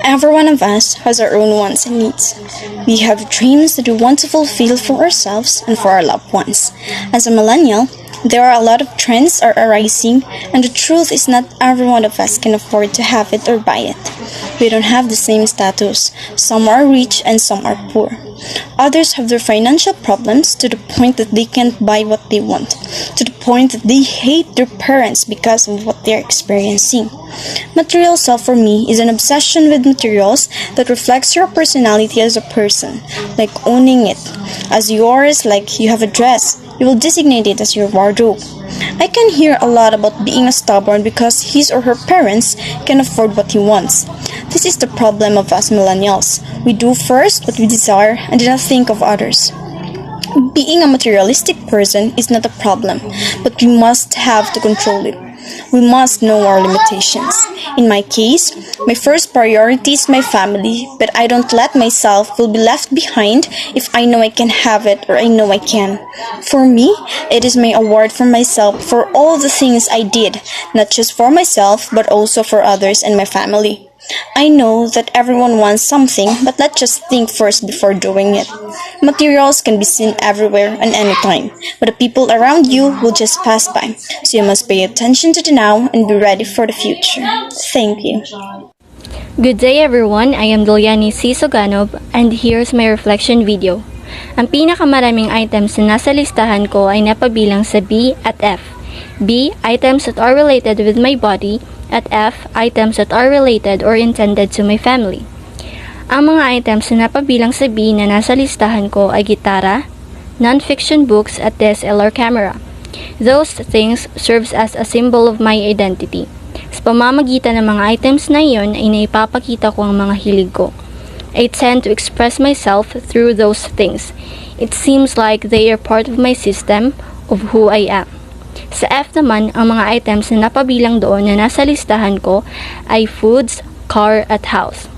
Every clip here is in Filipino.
Every one of us has our own wants and needs. We have dreams that we want to fulfill for ourselves and for our loved ones. As a millennial, there are a lot of trends are arising, and the truth is not every one of us can afford to have it or buy it. We don't have the same status. Some are rich and some are poor. Others have their financial problems to the point that they can't buy what they want, to the point that they hate their parents because of what they're experiencing. Material self for me is an obsession with materials that reflects your personality as a person, like owning it. As yours, like you have a dress, you will designate it as your wardrobe. I can hear a lot about being a stubborn because his or her parents can afford what he wants. This is the problem of us millennials. We do first what we desire and do not think of others. Being a materialistic person is not a problem, but we must have to control it. We must know our limitations. In my case, my first priority is my family, but I don't let myself will be left behind if I know I can have it or I know I can. For me, it is my award for myself for all the things I did, not just for myself, but also for others and my family. I know that everyone wants something, but let's just think first before doing it. Materials can be seen everywhere and anytime, but the people around you will just pass by, so you must pay attention to the now and be ready for the future. Thank you. Good day everyone, I am Dolyani C. Soganov and here's my reflection video. Ang pinakamaraming items na nasa listahan ko ay napabilang sa B at F. B. Items that are related with my body. At F, items that are related or intended to my family. Ang mga items na napabilang sa B na nasa listahan ko ay gitara, non-fiction books at DSLR camera. Those things serves as a symbol of my identity. Sa pamamagitan ng mga items na iyon ay naipapakita ko ang mga hilig ko. I tend to express myself through those things. It seems like they are part of my system of who I am. Sa F naman, ang mga items na napabilang doon na nasa listahan ko ay foods, car, at house.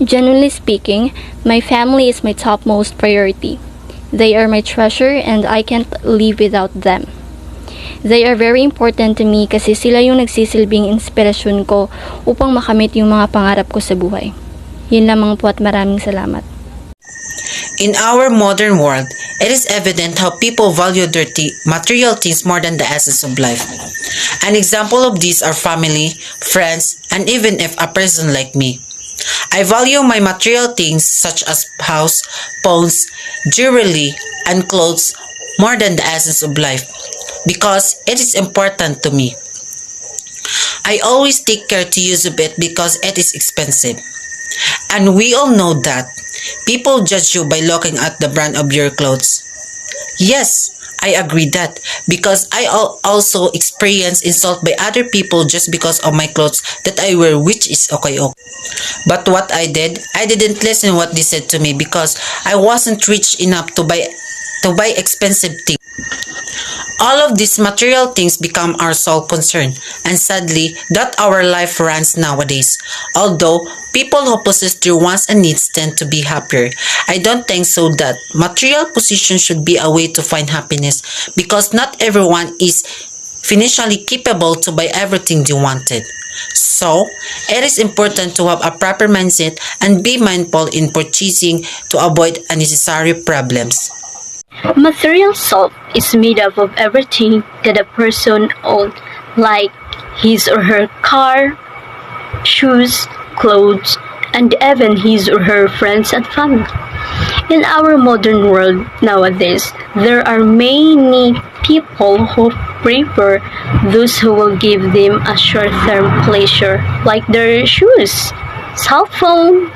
Generally speaking, my family is my topmost priority. They are my treasure and I can't live without them. They are very important to me kasi sila yung nagsisilbing inspirasyon ko upang makamit yung mga pangarap ko sa buhay. Yun lamang po at maraming salamat. In our modern world, it is evident how people value material things more than the essence of life. An example of these are family, friends, and even if a person like me. I value my material things such as house, phones, jewelry, and clothes more than the essence of life because it is important to me. I always take care to use it because it is expensive. And we all know that people judge you by looking at the brand of your clothes. Yes, I agree that because I also experience insult by other people just because of my clothes that I wear, which is okay. But what I didn't listen what they said to me because I wasn't rich enough to buy expensive things. All of these material things become our sole concern, and sadly, that our life runs nowadays. Although people who possess their wants and needs tend to be happier, I don't think so that material possession should be a way to find happiness because not everyone is financially capable to buy everything they wanted. So, it is important to have a proper mindset and be mindful in purchasing to avoid unnecessary problems. Material self is made up of everything that a person owns, like his or her car, shoes, clothes, and even his or her friends and family. In our modern world nowadays, there are many people who prefer those who will give them a short-term pleasure, like their shoes, cell phone,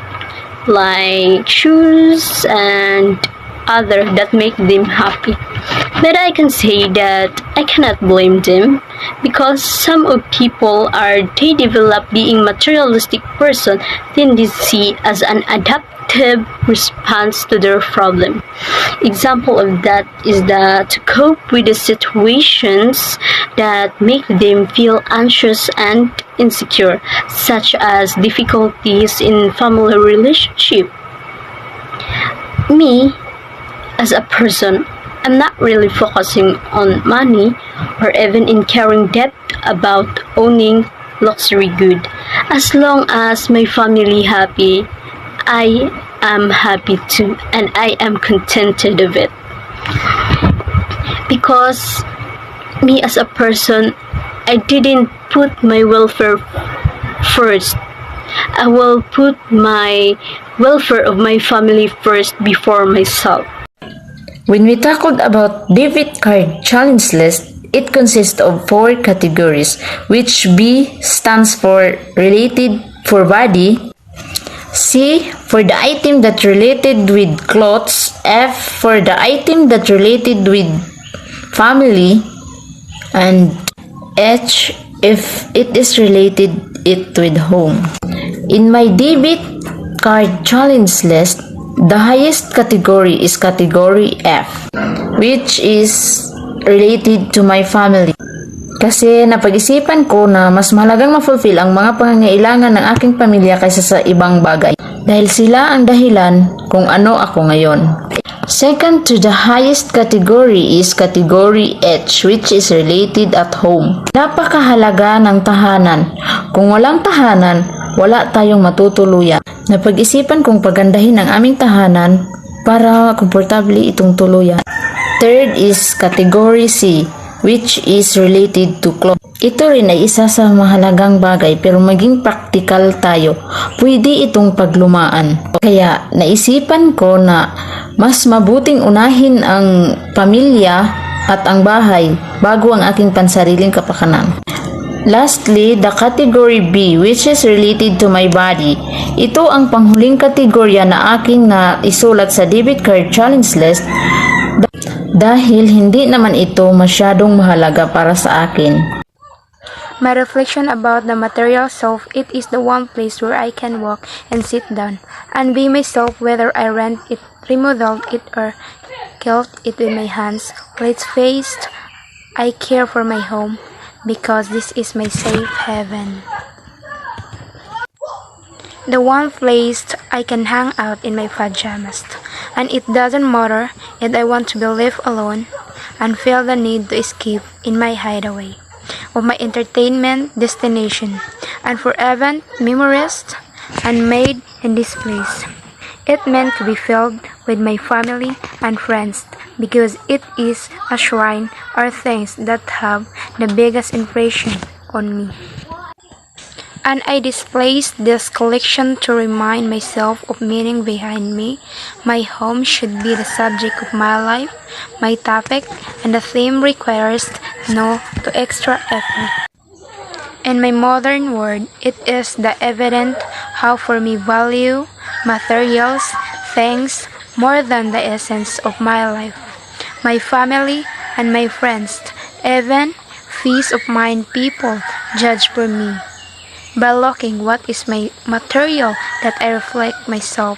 like shoes and other that make them happy. But I can say that I cannot blame them because some of people they develop being materialistic person tendency as an adaptive response to their problem. Example of that is that to cope with the situations that make them feel anxious and insecure, such as difficulties in family relationship. Me, as a person, I'm not really focusing on money or even incurring debt about owning luxury good. As long as my family happy, I am happy too, and I am contented of it. Because me as a person, I didn't put my welfare first. I will put my welfare of my family first before myself. When we talked about debit card challenge list, it consists of 4 categories, which B stands for related for body, C for the item that related with clothes, F for the item that related with family, and H if it is related it with home. In my debit card challenge list, the highest category is category F, which is related to my family. Kasi napag-isipan ko na mas mahalagang ma-fulfill ang mga pangangailangan ng aking pamilya kaysa sa ibang bagay. Dahil sila ang dahilan kung ano ako ngayon. Second to the highest category is category H, which is related at home. Napakahalaga ng tahanan. Kung walang tahanan, wala tayong matutuluyan. Napag-isipan kong pagandahin ang aming tahanan para komportable itong tuluyan. Third is category C, which is related to clothes. Ito rin ay isa sa mahalagang bagay pero maging praktikal tayo. Pwede itong paglumaan. Kaya naisipan ko na mas mabuting unahin ang pamilya at ang bahay bago ang aking pansariling kapakanan. Lastly, the category B, which is related to my body. Ito ang panghuling kategorya na aking na isulat sa debit card challenge list dahil hindi naman ito masyadong mahalaga para sa akin. My reflection about the material self, it is the one place where I can walk and sit down and be myself, whether I rent it, remodeled it, or built it with my hands. Let's face it, I care for my home because this is my safe haven. The one place I can hang out in my pajamas, and it doesn't matter if I want to be left alone and feel the need to escape in my hideaway of my entertainment destination and for event memories and made in this place. It meant to be filled with my family and friends because it is a shrine or things that have the biggest impression on me. And I displaced this collection to remind myself of meaning behind me. My home should be the subject of my life, my topic, and the theme requires no to extra effort. In my modern world, it is the evident how for me value materials, things more than the essence of my life. My family and my friends, even peace of mind people judge for me by looking what is my material that I reflect myself.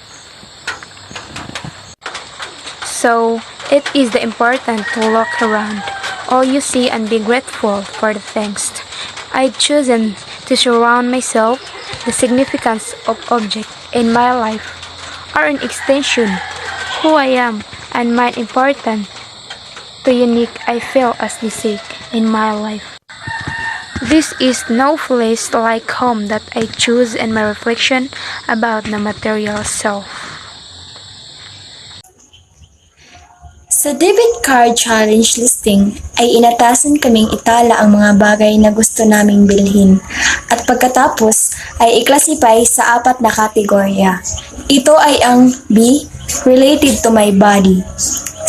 So, it is the important to look around all you see and be grateful for the things I've chosen to surround myself. The significance of objects in my life are an extension who I am and my important to unique I feel as the sake in my life. This is no place like home that I choose in my reflection about the material self. Sa debit card challenge listing ay inatasan kaming itala ang mga bagay na gusto naming bilhin at pagkatapos ay iklasipay sa 4 na kategorya. Ito ay ang B, related to my body,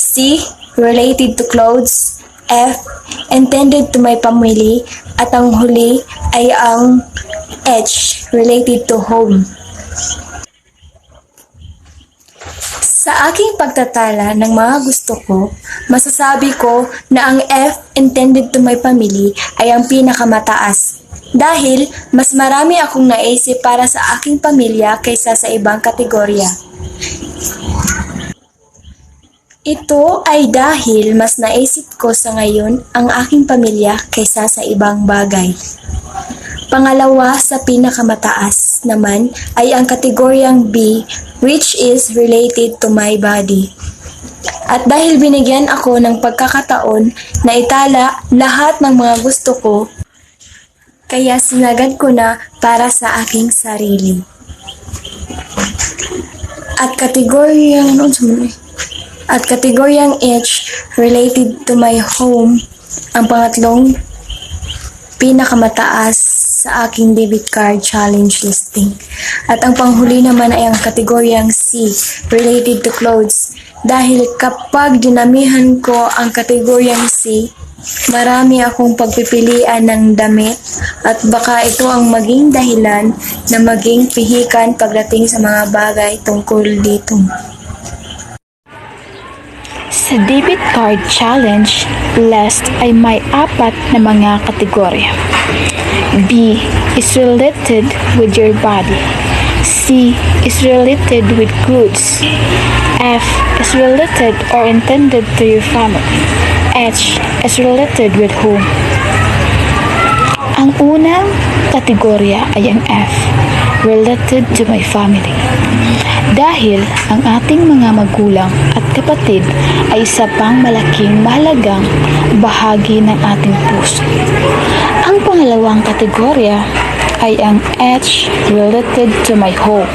C, related to clothes, F, intended to my family, at ang huli ay ang H, related to home. Sa aking pagtatala ng mga gusto ko, masasabi ko na ang F, intended to my family, ay ang pinakamataas. Dahil mas marami akong naisip para sa aking pamilya kaysa sa ibang kategorya. Ito ay dahil mas naisip ko sa ngayon ang aking pamilya kaysa sa ibang bagay. Pangalawa sa pinakamataas naman ay ang kategoryang B, which is related to my body. At dahil binigyan ako ng pagkakataon na itala lahat ng mga gusto ko, kaya sinagad ko na para sa aking sarili. At kategoryang H related to my home, ang pangatlong pinakamataas sa aking debit card challenge listing. At ang panghuli naman ay ang kategoryang C related to clothes. Dahil kapag dinamihan ko ang kategoryang C, marami akong pagpipilian ng damit at baka ito ang maging dahilan na maging pihikan pagdating sa mga bagay tungkol dito. Sa debit card challenge, last ay may 4 na mga kategorya. B is related with your body. C is related with goods. F is related or intended to your family. H is related with whom. Ang unang kategorya ay ang F, related to my family. Dahil ang ating mga magulang at kapatid ay isa pang malaking mahalagang bahagi ng ating puso. Ang pangalawang kategorya ay ang H, related to my home.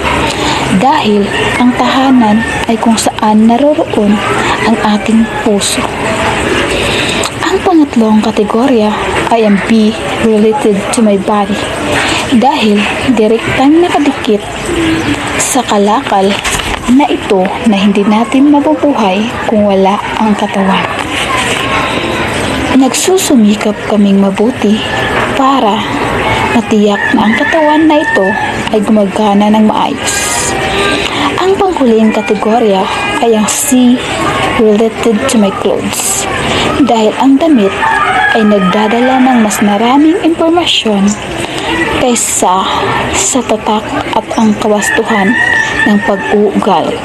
Dahil ang tahanan ay kung saan naroroon ang ating puso. Ang pangatlong kategorya ay ang B, related to my body. Dahil direktang nakadikit sa kalakal na ito na hindi natin mabubuhay kung wala ang katawan. Nagsusumikap kaming mabuti para matiyak na ang katawan na ito ay gumagana ng maayos. Ang panghuling kategorya ay ang C, related to my clothes. Dahil ang damit ay nagdadala ng mas maraming impormasyon kaysa sa tatak at ang kawastuhan ng pag-uugali.